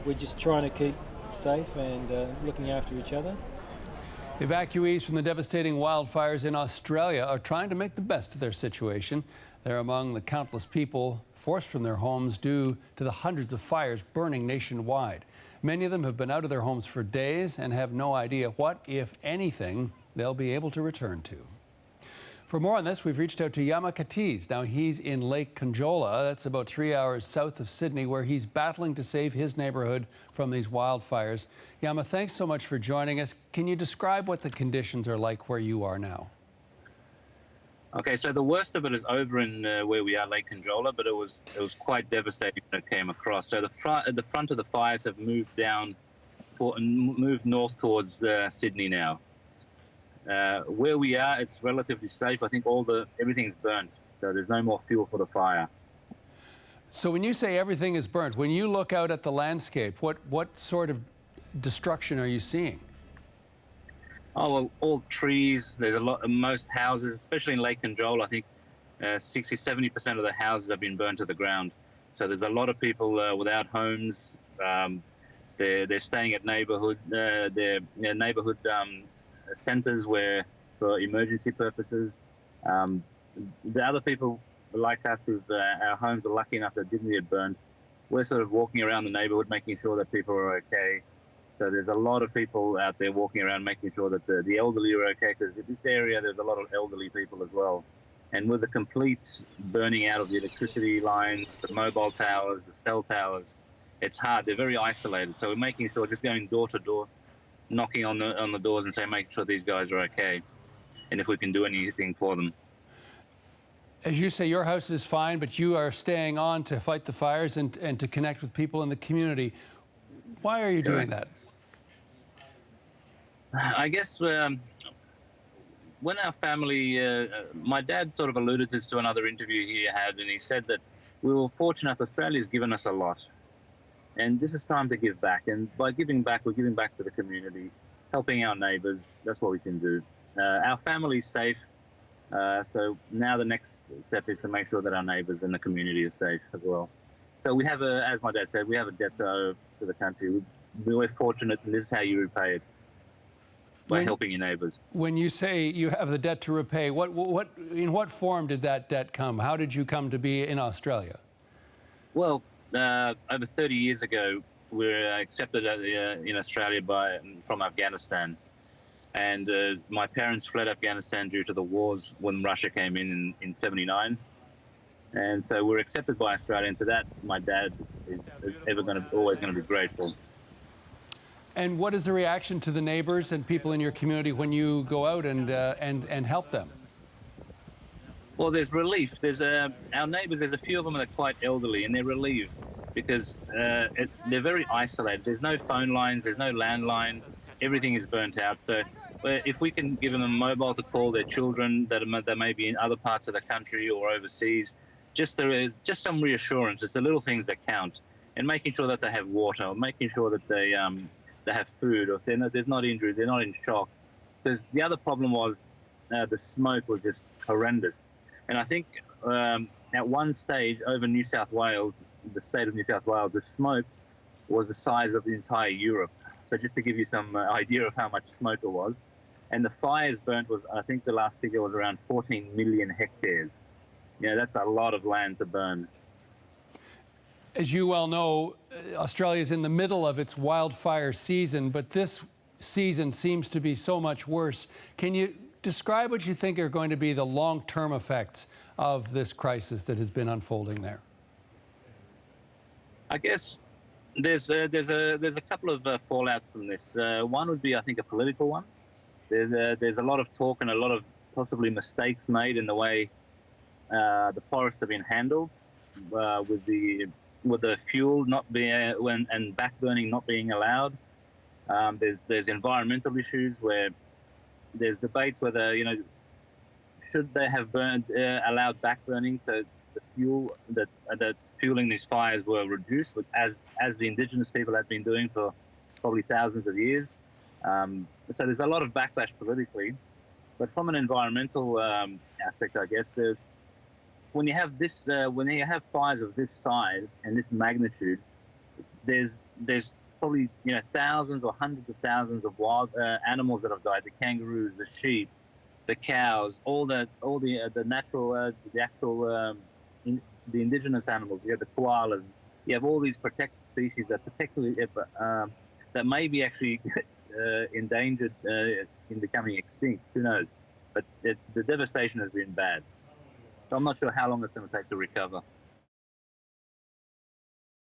we're just trying to keep safe and looking after each other. Evacuees from the devastating wildfires in Australia are trying to make the best of their situation. They're among the countless people forced from their homes due to the hundreds of fires burning nationwide. Many of them have been out of their homes for days and have no idea what, if anything, they'll be able to return to. For more on this, we've reached out to Yama Katiz. Now, he's in Lake Conjola. That's about 3 hours south of Sydney, where he's battling to save his neighborhood from these wildfires. Yama, thanks so much for joining us. Can you describe what the conditions are like where you are now? Okay, so the worst of it is over in where we are, Lake Conjola, but it was quite devastating when it came across. So the front of the fires have moved moved north towards Sydney now. Where we are, it's relatively safe. I think everything's burnt, so there's no more fuel for the fire. So when you say everything is burnt, when you look out at the landscape, what sort of destruction are you seeing? Oh, well, all trees. There's most houses, especially in Lake Conjola, I think 60–70% of the houses have been burnt to the ground. So there's a lot of people without homes. They're staying at neighborhood centers for emergency purposes. The other people like us, who our homes are lucky enough that didn't get burned, we're sort of walking around the neighborhood making sure that people are okay. So there's a lot of people out there walking around making sure that the elderly are okay, because in this area there's a lot of elderly people as well. And with the complete burning out of the electricity lines, the mobile towers, the cell towers, it's hard. They're very isolated. So we're making sure, just going door to door, knocking on the doors and saying, make sure these guys are okay, and if we can do anything for them. As you say, your house is fine, but you are staying on to fight the fires and to connect with people in the community. Why are you doing that? I guess when our family, my dad sort of alluded this to another interview he had, and he said that we were fortunate. Australia's given us a lot, and this is time to give back. And by giving back, we're giving back to the community, helping our neighbours. That's what we can do. Our family's safe, so now the next step is to make sure that our neighbours and the community are safe as well. So we have as my dad said, we have a debt to owe to the country. We're fortunate, and this is how you repay it, by helping your neighbours. When you say you have the debt to repay, in what form did that debt come? How did you come to be in Australia? Well, over 30 years ago, we were accepted in Australia from Afghanistan. And my parents fled Afghanistan due to the wars when Russia came in 79. And so we're accepted by Australia, and to that, my dad is always going to be grateful. And what is the reaction to the neighbours and people in your community when you go out and help them? Well, there's relief. There's our neighbours. There's a few of them that are quite elderly, and they're relieved because they're very isolated. There's no phone lines. There's no landline. Everything is burnt out. So if we can give them a mobile to call their children that may be in other parts of the country or overseas, just some reassurance. It's the little things that count, and making sure that they have water, making sure that they have food, or if there's not injury, they're not in shock. Because the other problem was the smoke was just horrendous. And I think at one stage over New South Wales, the state of New South Wales, the smoke was the size of the entire Europe. So just to give you some idea of how much smoke it was. And the fires burnt I think the last figure was around 14 million hectares. That's a lot of land to burn. As you well know, Australia is in the middle of its wildfire season, but this season seems to be so much worse. Can you describe what you think are going to be the long-term effects of this crisis that has been unfolding there? I guess there's a couple of fallouts from this. One would be, I think, a political one. There's a lot of talk and a lot of possibly mistakes made in the way the forests have been handled, with the fuel not being and backburning not being allowed. There's environmental issues where there's debates whether should they have allowed backburning so the fuel that's fueling these fires were reduced, as the indigenous people have been doing for probably thousands of years. So there's a lot of backlash politically, but from an environmental aspect, I guess when you have fires of this size and this magnitude, there's there's probably thousands or hundreds of thousands of wild animals that have died. The kangaroos, the sheep, the cows, all the natural, the actual, the indigenous animals. You have the koalas. You have all these protected species that that may be actually endangered in becoming extinct. Who knows? But the devastation has been bad. So I'm not sure how long it's going to take to recover.